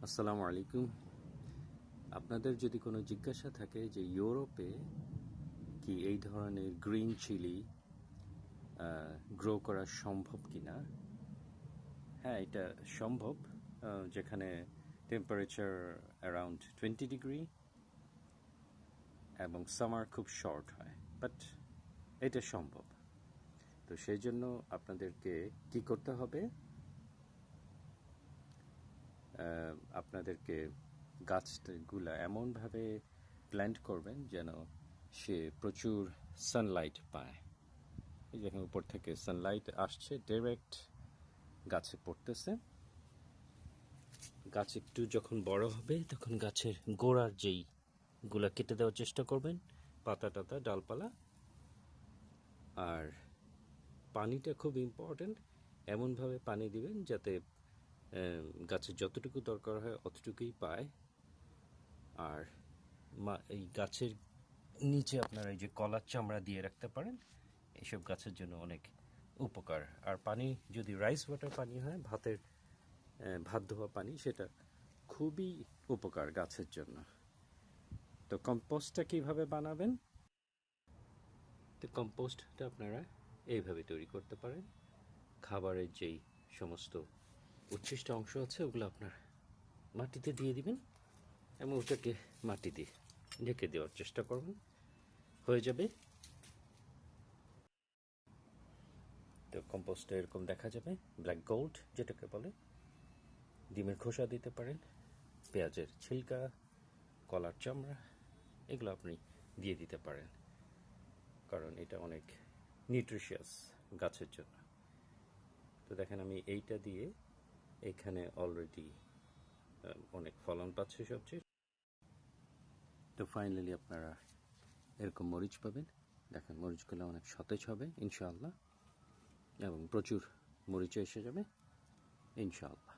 আসসালামু আলাইকুম। আপনাদের যদি কোনো জিজ্ঞাসা থাকে যে ইউরোপে কি এই ধরনের গ্রিন চিলি গ্রো করা সম্ভব কিনা, হ্যাঁ, এটা সম্ভব। যেখানে টেম্পারেচার অ্যারাউন্ড 20 ডিগ্রি এবং সামার খুব শর্ট হয়, বাট এটা সম্ভব। তো সেই জন্য আপনাদেরকে কি করতে হবে, আপনাদেরকে গাছগুলা এমনভাবে প্ল্যান্ট করবেন যেন সে প্রচুর সানলাইট পায়। এই যেখানে উপর থেকে সানলাইট আসছে, ডাইরেক্ট গাছে পড়তেছে। গাছ একটু যখন বড় হবে তখন গাছের গোড়ার যেই গুলা কেটে দেওয়ার চেষ্টা করবেন, পাতা টাতা ডালপালা। আর পানিটা খুব ইম্পর্ট্যান্ট, এমনভাবে পানি দিবেন যাতে গাছের যতটুকু দরকার হয় অতটুকুই পায়। আর এই গাছের নিচে আপনারা এই যে কলার চামড়া দিয়ে রাখতে পারেন, এইসব গাছের জন্য অনেক উপকার। আর পানি যদি রাইস ওয়াটার পানি হয়, ভাত ধোয়া পানি, সেটা খুবই উপকার গাছের জন্য। তো কম্পোস্টটা কীভাবে বানাবেন? তো কম্পোস্টটা আপনারা এইভাবে তৈরি করতে পারেন। খাবারের যেই সমস্ত উচ্ছিষ্ট অংশ আছে ওগুলো আপনার মাটিতে দিয়ে দিবেন এবং ওটাকে মাটি দিয়ে ঢেকে দেওয়ার চেষ্টা করবেন, হয়ে যাবে। তো কম্পোস্টে এরকম দেখা যাবে, ব্ল্যাক গোল্ড যেটাকে বলে। ডিমের খোসা দিতে পারেন, পেঁয়াজের ছিলকা, কলার চামড়া, এগুলো আপনি দিয়ে দিতে পারেন, কারণ এটা অনেক নিউট্রিশিয়াস গাছের জন্য। তো দেখেন আমি এইটা দিয়ে এখানে অলরেডি অনেক ফলন পাচ্ছে সবজির। তো ফাইনালি আপনারা এরকম মরিচ পাবেন। দেখেন মরিচগুলো অনেক সতেজ হবে ইনশাআল্লাহ, এবং প্রচুর মরিচ এসে যাবে ইনশাআল্লাহ।